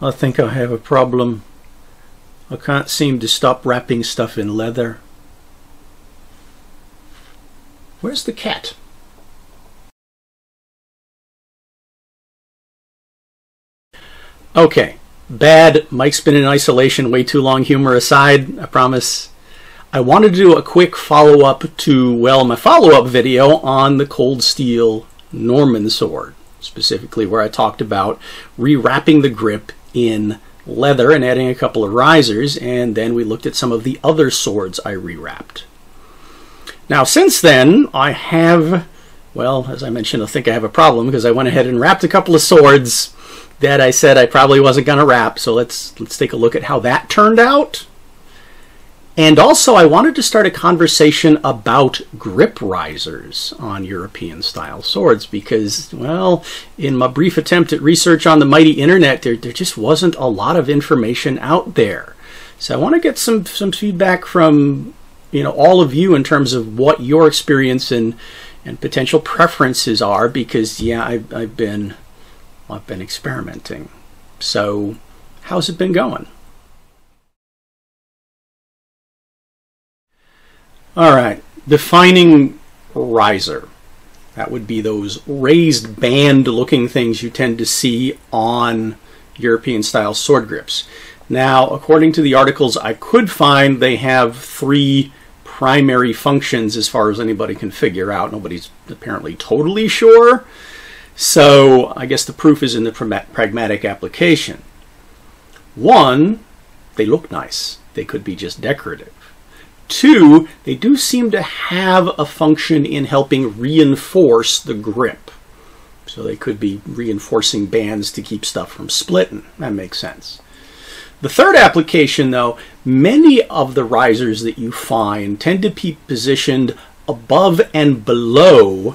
I think I have a problem. I can't seem to stop wrapping stuff in leather. Where's the cat? Okay, bad Mike's been in isolation way too long humor aside, I promise. I wanted to do a quick follow-up to, well, my follow-up video on the Cold Steel Norman sword, specifically where I talked about rewrapping the grip in leather and adding a couple of risers, and then we looked at some of the other swords I rewrapped. Now, since then, I have, well, as I mentioned, I think I have a problem because I went ahead and wrapped a couple of swords that I said I probably wasn't going to wrap. So let's take a look at how that turned out. And also, I wanted to start a conversation about grip risers on European-style swords because, well, in my brief attempt at research on the mighty internet, there just wasn't a lot of information out there. So I want to get some feedback from, you know, all of you in terms of what your experience and potential preferences are because, yeah, I've been experimenting. So how's it been going? All right, defining riser. That would be those raised band looking things you tend to see on European style sword grips. Now, according to the articles I could find, they have three primary functions as far as anybody can figure out. Nobody's apparently totally sure. So I guess the proof is in the pragmatic application. One, they look nice. They could be just decorative. Two, they do seem to have a function in helping reinforce the grip. So they could be reinforcing bands to keep stuff from splitting. That makes sense. The third application, though, many of the risers that you find tend to be positioned above and below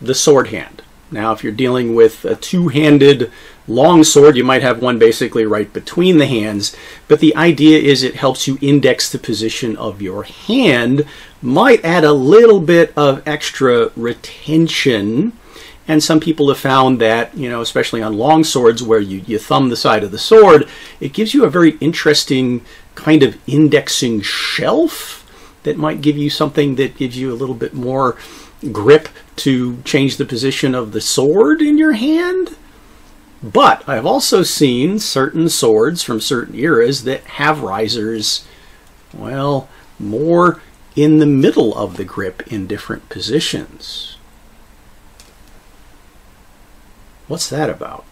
the sword hand. Now, if you're dealing with a two-handed long sword, you might have one basically right between the hands, but the idea is it helps you index the position of your hand, might add a little bit of extra retention, and some people have found that, you know, especially on long swords where you thumb the side of the sword, it gives you a very interesting kind of indexing shelf that might give you something that gives you a little bit more grip to change the position of the sword in your hand. But I've also seen certain swords from certain eras that have risers, well, more in the middle of the grip in different positions. What's that about?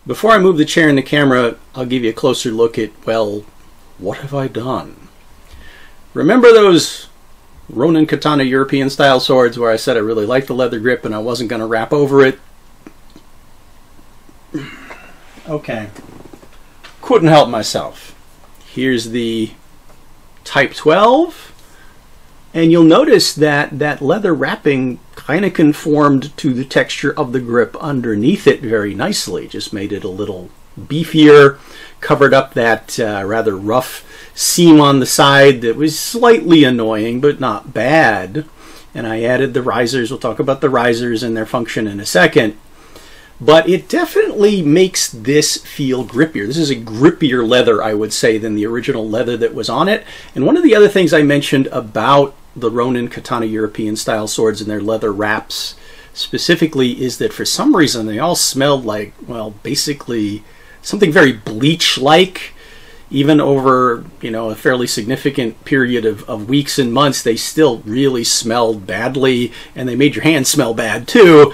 Before I move the chair and the camera, I'll give you a closer look at, well, what have I done? Remember those Ronin Katana European style swords where I said I really liked the leather grip and I wasn't going to wrap over it? Okay. Couldn't help myself. Here's the Type 12. And you'll notice that that leather wrapping kind of conformed to the texture of the grip underneath it very nicely. Just made it a little beefier, covered up that rather rough seam on the side that was slightly annoying, but not bad. And I added the risers. We'll talk about the risers and their function in a second. But it definitely makes this feel grippier. This is a grippier leather, I would say, than the original leather that was on it. And one of the other things I mentioned about the Ronin Katana European style swords and their leather wraps specifically is that for some reason they all smelled like, well, basically something very bleach-like. Even over, you know, a fairly significant period of weeks and months, they still really smelled badly, and they made your hands smell bad too.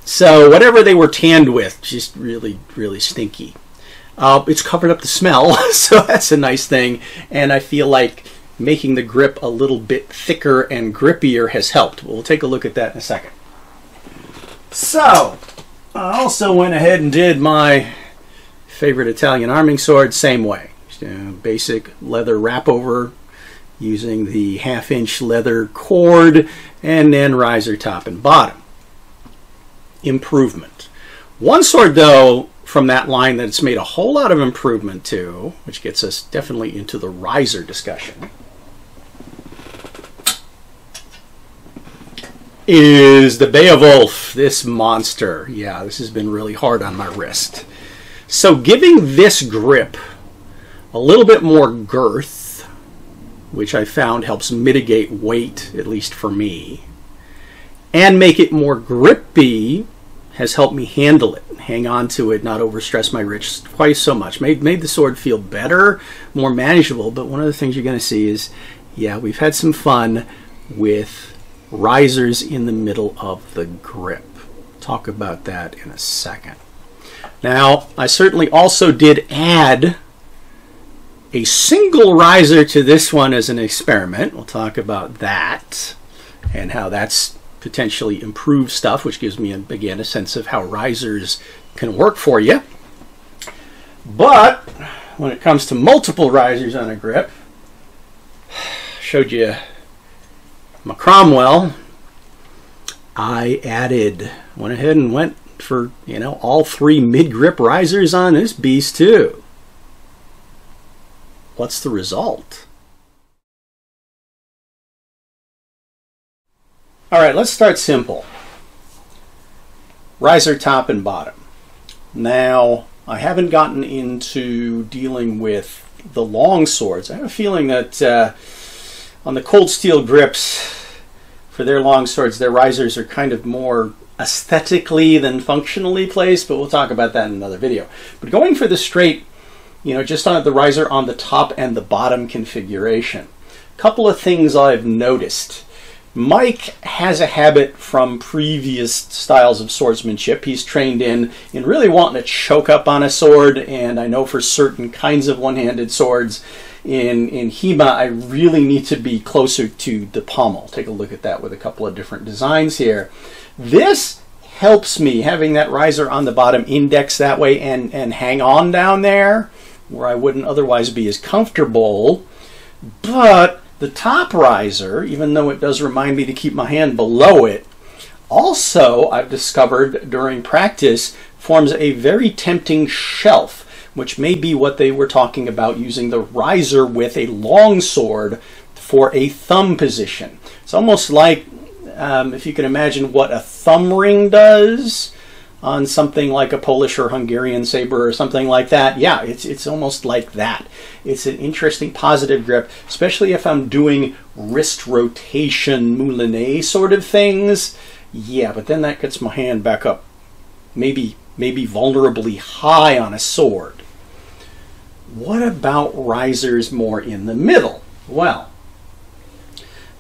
So whatever they were tanned with, just really, really stinky. It's covered up the smell, so that's a nice thing. And I feel like making the grip a little bit thicker and grippier has helped. We'll take a look at that in a second. So, I also went ahead and did my favorite Italian arming sword same way. Basic leather wrap over using the 1/2-inch leather cord and then riser top and bottom. Improvement. One sword, though, from that line that it's made a whole lot of improvement to, which gets us definitely into the riser discussion, is the Beowulf, this monster. Yeah, this has been really hard on my wrist. So giving this grip a little bit more girth, which I found helps mitigate weight, at least for me, and make it more grippy has helped me handle it, hang on to it, not overstress my wrist quite so much. Made the sword feel better, more manageable, but one of the things you're going to see is, yeah, we've had some fun with risers in the middle of the grip. Talk about that in a second. Now, I certainly also did add a single riser to this one as an experiment. We'll talk about that and how that's potentially improved stuff, which gives me, again, a sense of how risers can work for you. But when it comes to multiple risers on a grip, showed you my Cromwell, I went ahead and went for, all 3 mid-grip risers on this beast too. What's the result? All right, let's start simple. Riser top and bottom. Now, I haven't gotten into dealing with the long swords. I have a feeling that on the cold steel grips, for their long swords, their risers are kind of more aesthetically than functionally placed, but we'll talk about that in another video. But going for the straight, just on the riser on the top and the bottom configuration, a couple of things I've noticed. Mike has a habit from previous styles of swordsmanship. He's trained in really wanting to choke up on a sword, and I know for certain kinds of one-handed swords in HEMA, I really need to be closer to the pommel. Take a look at that with a couple of different designs here. This helps me, having that riser on the bottom index that way and hang on down there, where I wouldn't otherwise be as comfortable. But the top riser, even though it does remind me to keep my hand below it, also, I've discovered during practice, forms a very tempting shelf, which may be what they were talking about, using the riser with a long sword for a thumb position. It's almost like, if you can imagine what a thumb ring does on something like a Polish or Hungarian saber or something like that. Yeah, it's almost like that. It's an interesting positive grip, especially if I'm doing wrist rotation, moulinet sort of things. Yeah, but then that gets my hand back up, maybe vulnerably high on a sword. What about risers more in the middle? Well,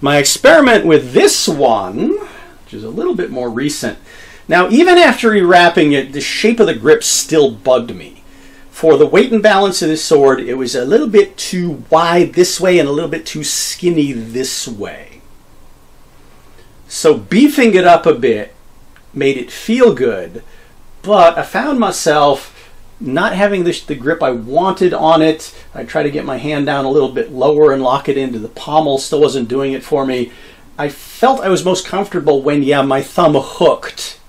my experiment with this one, which is a little bit more recent. Now, even after rewrapping it, the shape of the grip still bugged me. For the weight and balance of this sword, it was a little bit too wide this way and a little bit too skinny this way. So beefing it up a bit made it feel good, but I found myself not having the grip I wanted on it. I tried to get my hand down a little bit lower and lock it into the pommel. Still wasn't doing it for me. I felt I was most comfortable when, my thumb hooked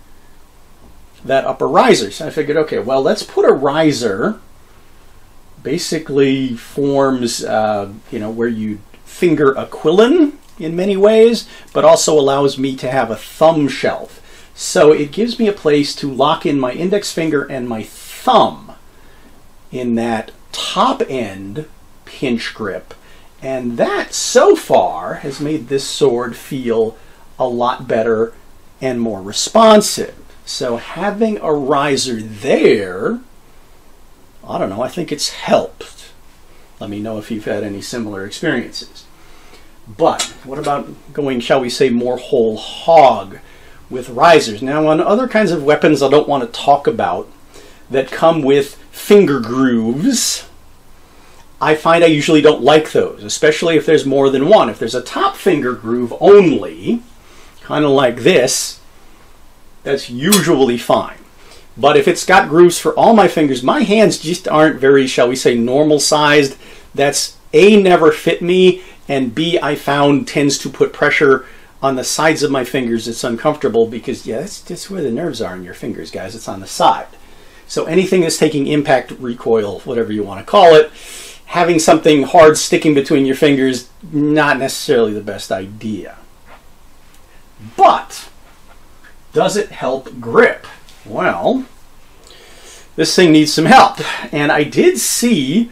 that upper riser. So I figured, okay, well, let's put a riser, basically forms, where you finger a quillon in many ways, but also allows me to have a thumb shelf. So it gives me a place to lock in my index finger and my thumb in that top end pinch grip. And that, so far, has made this sword feel a lot better and more responsive. So having a riser there, I don't know, I think it's helped. Let me know if you've had any similar experiences. But what about going, shall we say, more whole hog with risers? Now, on other kinds of weapons I don't want to talk about that come with finger grooves, I find I usually don't like those, especially if there's more than one. If there's a top finger groove only, kind of like this, that's usually fine. But if it's got grooves for all my fingers, my hands just aren't very, shall we say, normal sized. That's A, never fit me, and B, I found tends to put pressure on the sides of my fingers. It's uncomfortable because, yeah, that's where the nerves are in your fingers, guys. It's on the side. So anything that's taking impact, recoil, whatever you want to call it, having something hard sticking between your fingers, not necessarily the best idea. But does it help grip? Well, this thing needs some help. And I did see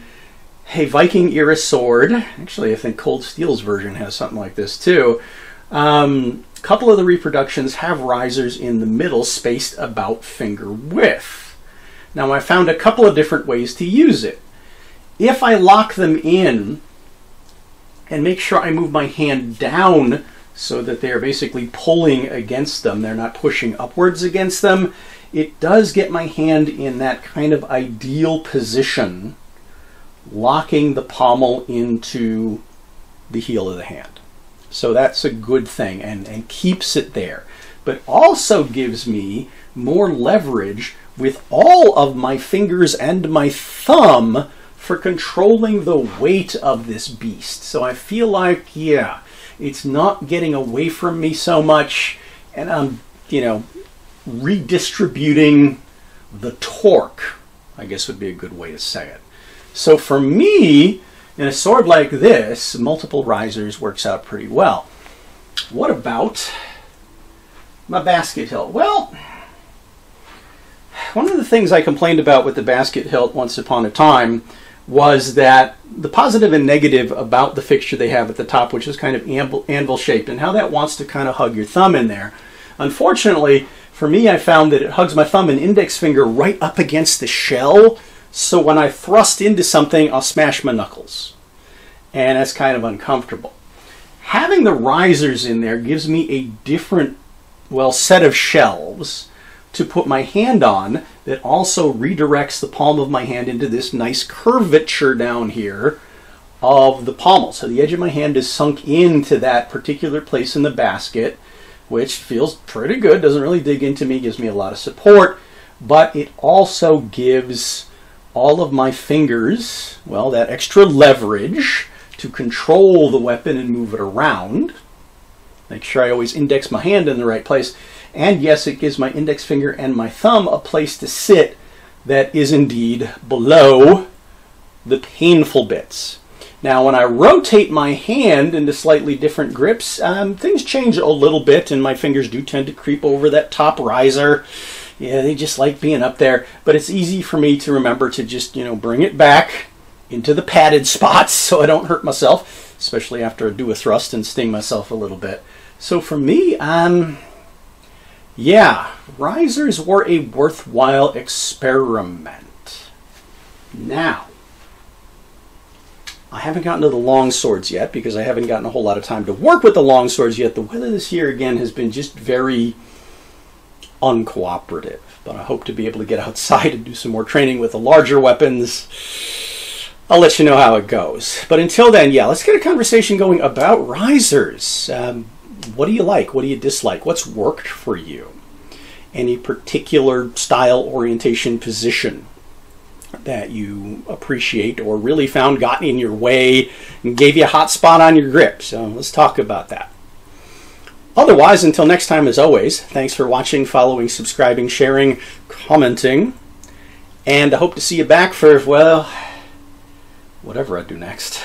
a Viking era sword. Actually, I think Cold Steel's version has something like this too. A couple of the reproductions have risers in the middle spaced about finger width. Now, I found a couple of different ways to use it. If I lock them in and make sure I move my hand down so that they're basically pulling against them, they're not pushing upwards against them, it does get my hand in that kind of ideal position, locking the pommel into the heel of the hand. So that's a good thing, and keeps it there. But also gives me more leverage with all of my fingers and my thumb for controlling the weight of this beast. So I feel like, yeah, it's not getting away from me so much, and I'm, redistributing the torque, I guess would be a good way to say it. So for me, in a sword like this, multiple risers works out pretty well. What about my basket hilt? Well, one of the things I complained about with the basket hilt once upon a time was that the positive and negative about the fixture they have at the top, which is kind of anvil shaped, and how that wants to kind of hug your thumb in there. Unfortunately, for me, I found that it hugs my thumb and index finger right up against the shell, so when I thrust into something, I'll smash my knuckles. And that's kind of uncomfortable. Having the risers in there gives me a different, set of shelves to put my hand on that also redirects the palm of my hand into this nice curvature down here of the pommel. So the edge of my hand is sunk into that particular place in the basket, which feels pretty good, doesn't really dig into me, gives me a lot of support, but it also gives all of my fingers, that extra leverage to control the weapon and move it around. Make sure I always index my hand in the right place. And yes, it gives my index finger and my thumb a place to sit that is indeed below the painful bits. Now, when I rotate my hand into slightly different grips, things change a little bit, and my fingers do tend to creep over that top riser. Yeah, they just like being up there, but it's easy for me to remember to just, bring it back into the padded spots so I don't hurt myself, especially after I do a thrust and sting myself a little bit. So for me, yeah, risers were a worthwhile experiment. Now, I haven't gotten to the long swords yet because I haven't gotten a whole lot of time to work with the long swords yet. The weather this year, again, has been just very uncooperative. But I hope to be able to get outside and do some more training with the larger weapons. I'll let you know how it goes. But until then, yeah, let's get a conversation going about risers. What do you like? What do you dislike? What's worked for you? Any particular style, orientation, position that you appreciate or really found got in your way and gave you a hot spot on your grip? So let's talk about that. Otherwise, until next time, as always, thanks for watching, following, subscribing, sharing, commenting, and I hope to see you back for, whatever I do next.